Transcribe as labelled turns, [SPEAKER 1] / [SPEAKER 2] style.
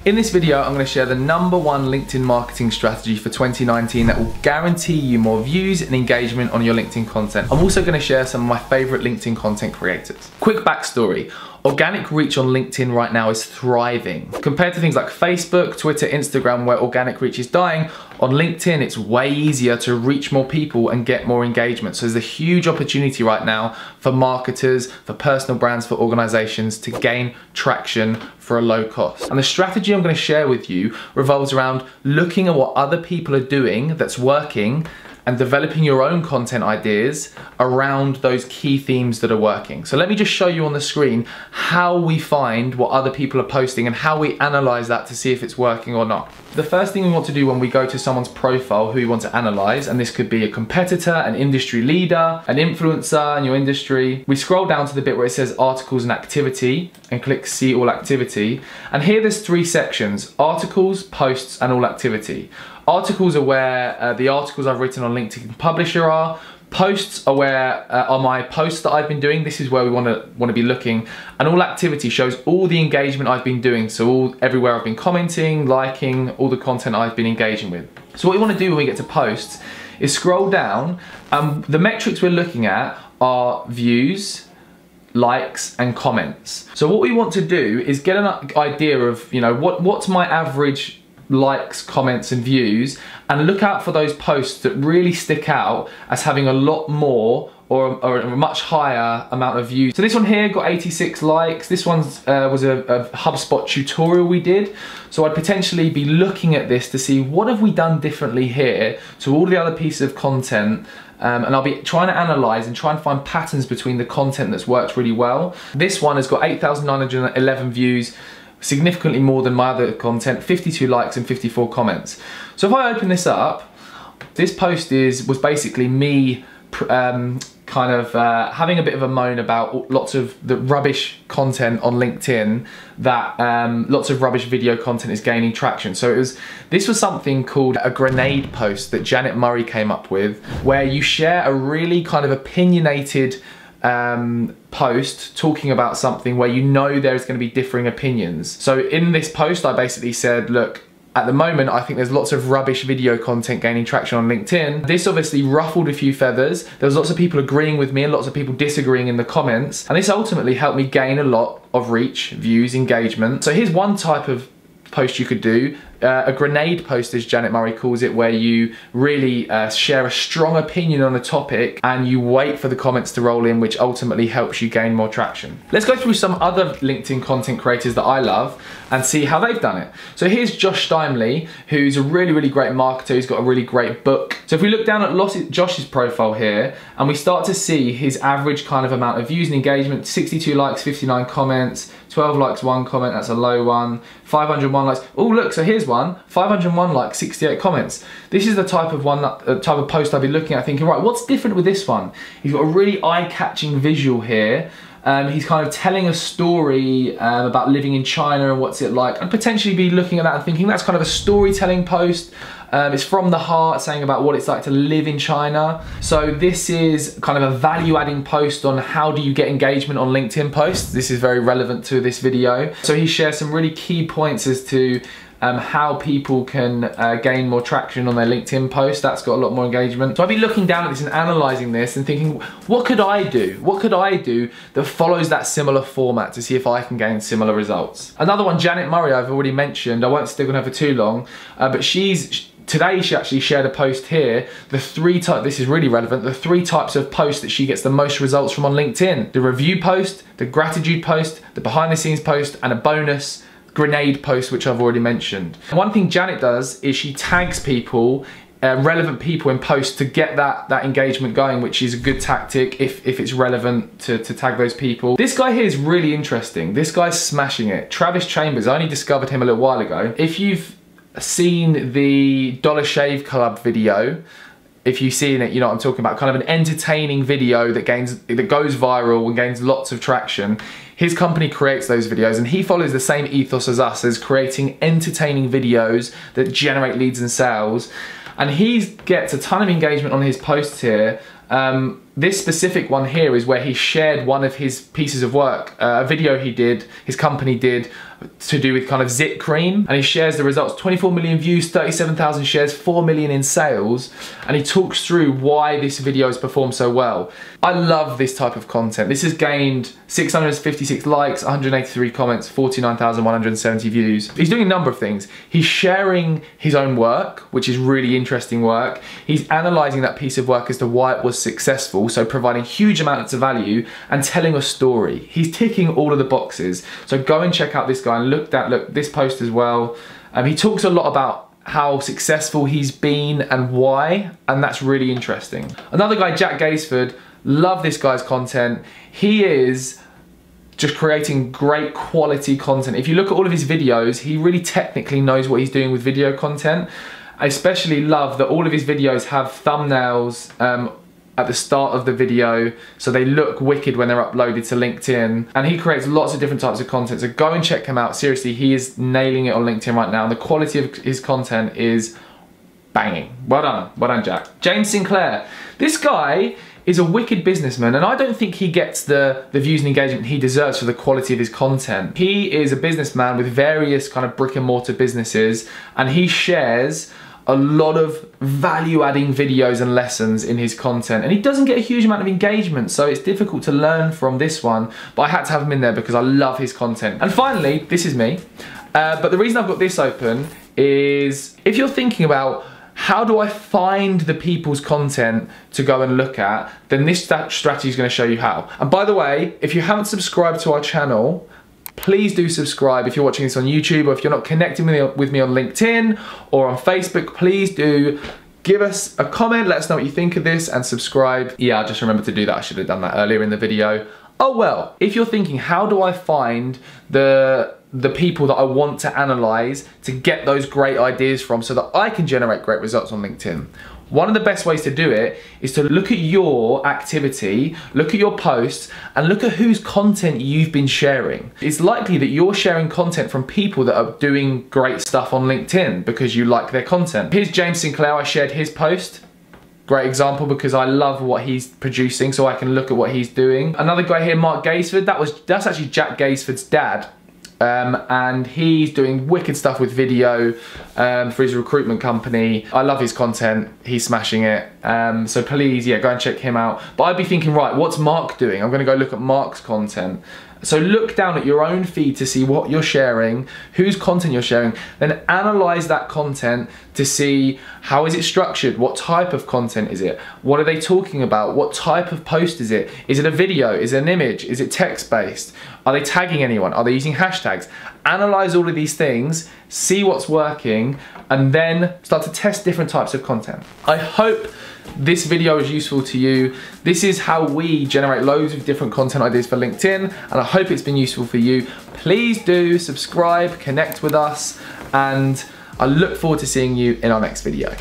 [SPEAKER 1] In this video, I'm going to share the #1 LinkedIn marketing strategy for 2019 that will guarantee you more views and engagement on your LinkedIn content. I'm also going to share some of my favorite LinkedIn content creators. Quick backstory. Organic reach on LinkedIn right now is thriving. Compared to things like Facebook, Twitter, Instagram, where organic reach is dying, on LinkedIn it's way easier to reach more people and get more engagement. So there's a huge opportunity right now for marketers, for personal brands, for organizations to gain traction for a low cost. And the strategy I'm going to share with you revolves around looking at what other people are doing that's working and developing your own content ideas around those key themes that are working. So let me just show you on the screen how we find what other people are posting and how we analyze that to see if it's working or not. The first thing we want to do when we go to someone's profile who we want to analyze, and this could be a competitor, an industry leader, an influencer in your industry, we scroll down to the bit where it says articles and activity and click see all activity. And here there's 3 sections: articles, posts, and all activity. Articles are where the articles I've written on LinkedIn Publisher are. Posts are where are my posts that I've been doing. This is where we want to be looking. And all activity shows all the engagement I've been doing. So everywhere I've been commenting, liking, all the content I've been engaging with. So what we want to do when we get to posts is scroll down. The metrics we're looking at are views, likes, and comments. So what we want to do is get an idea of, what's my average likes, comments, and views, and look out for those posts that really stick out as having a lot more or a much higher amount of views. So this one here got 86 likes. This one was a HubSpot tutorial we did. So I'd potentially be looking at this to see what have we done differently here to all the other pieces of content. And I'll be trying to analyze and try and find patterns between the content that's worked really well. This one has got 8,911 views, significantly more than my other content, 52 likes and 54 comments. So if I open this up, this post was basically me having a bit of a moan about lots of the rubbish content on LinkedIn, that lots of rubbish video content is gaining traction. So this was something called a grenade post that Janet Murray came up with, where you share a really kind of opinionated post talking about something where there's going to be differing opinions. So in this post I basically said, look, at the moment I think there's lots of rubbish video content gaining traction on LinkedIn. This obviously ruffled a few feathers. There was lots of people agreeing with me and lots of people disagreeing in the comments, and this ultimately helped me gain a lot of reach, views, engagement. So here's one type of post you could do. A grenade post, as Janet Murray calls it, where you really share a strong opinion on a topic and you wait for the comments to roll in, which ultimately helps you gain more traction. Let's go through some other LinkedIn content creators that I love and see how they've done it. So here's Josh Steinley, who's a really, really great marketer. He's got a really great book. So if we look down at Josh's profile here and we start to see his average kind of amount of views and engagement: 62 likes, 59 comments, 12 likes, 1 comment, that's a low one, 501 likes. Oh look, so here's one, 501 likes, 68 comments. This is the type of post I'll be looking at thinking, right, what's different with this one? He's got a really eye-catching visual here. He's kind of telling a story about living in China and what's it like. I'd potentially be looking at that and thinking that's kind of a storytelling post. It's from the heart, saying about what it's like to live in China. So this is kind of a value-adding post on how do you get engagement on LinkedIn posts. This is very relevant to this video. So he shares some really key points as to how people can gain more traction on their LinkedIn post. That's got a lot more engagement. So I'd be looking down at this and analyzing this and thinking, what could I do? What could I do that follows that similar format to see if I can gain similar results? Another one, Janet Murray, I've already mentioned. I won't stick on her for too long, but today she actually shared a post here, this is really relevant, the 3 types of posts that she gets the most results from on LinkedIn: the review post, the gratitude post, the behind the scenes post, and a bonus grenade post, which I've already mentioned. And one thing Janet does is she tags people, relevant people in posts to get that engagement going, which is a good tactic if it's relevant to tag those people. This guy here is really interesting. This guy's smashing it. Travis Chambers, I only discovered him a little while ago. If you've seen the Dollar Shave Club video, if you've seen it, you know what I'm talking about, kind of an entertaining video that goes viral and gains lots of traction. His company creates those videos and he follows the same ethos as us, as creating entertaining videos that generate leads and sales. And he gets a ton of engagement on his posts here. this specific one here is where he shared one of his pieces of work, a video he did, his company did, to do with kind of zit cream, and he shares the results. 24 million views, 37,000 shares, 4 million in sales, and he talks through why this video has performed so well. I love this type of content. This has gained 656 likes, 183 comments, 49,170 views. He's doing a number of things. He's sharing his own work, which is really interesting work. He's analysing that piece of work as to why it was successful, so providing huge amounts of value and telling a story. He's ticking all of the boxes. So go and check out this guy and look this post as well. He talks a lot about how successful he's been and why, and that's really interesting. Another guy, Jack Gaisford, love this guy's content. He is just creating great quality content. If you look at all of his videos, he really technically knows what he's doing with video content. I especially love that all of his videos have thumbnails at the start of the video, so they look wicked when they're uploaded to LinkedIn, and he creates lots of different types of content, so go and check him out. Seriously, he is nailing it on LinkedIn right now, and the quality of his content is banging. Well done Jack. James Sinclair, this guy is a wicked businessman, and I don't think he gets the views and engagement he deserves for the quality of his content. He is a businessman with various kind of brick and mortar businesses, and he shares a lot of value-adding videos and lessons in his content, and he doesn't get a huge amount of engagement, so it's difficult to learn from this one, but I had to have him in there because I love his content. And finally, this is me, but the reason I've got this open is if you're thinking about how do I find the people's content to go and look at, then this strategy is going to show you how. And by the way, if you haven't subscribed to our channel, please do subscribe. If you're watching this on YouTube, or if you're not connecting with me on LinkedIn or on Facebook, please do give us a comment, let us know what you think of this, and subscribe. Yeah, I just remembered to do that. I should have done that earlier in the video. Oh well, if you're thinking, how do I find the people that I want to analyze to get those great ideas from so that I can generate great results on LinkedIn? One of the best ways to do it is to look at your activity, look at your posts, and look at whose content you've been sharing. It's likely that you're sharing content from people that are doing great stuff on LinkedIn because you like their content. Here's James Sinclair, I shared his post. Great example because I love what he's producing, so I can look at what he's doing. Another guy here, Mark Gaisford, that's actually Jack Gaisford's dad. And he's doing wicked stuff with video for his recruitment company. I love his content, he's smashing it. So please, yeah, go and check him out. But I'd be thinking, right, what's Mark doing? I'm gonna go look at Mark's content. So look down at your own feed to see what you're sharing, whose content you're sharing, then analyze that content to see how is it structured, what type of content is it, what are they talking about, what type of post is it a video, is it an image, is it text-based, are they tagging anyone, are they using hashtags? Analyze all of these things, see what's working, and then start to test different types of content. I hope this video is useful to you. This is how we generate loads of different content ideas for LinkedIn, and I hope it's been useful for you. Please do subscribe, connect with us, and I look forward to seeing you in our next video.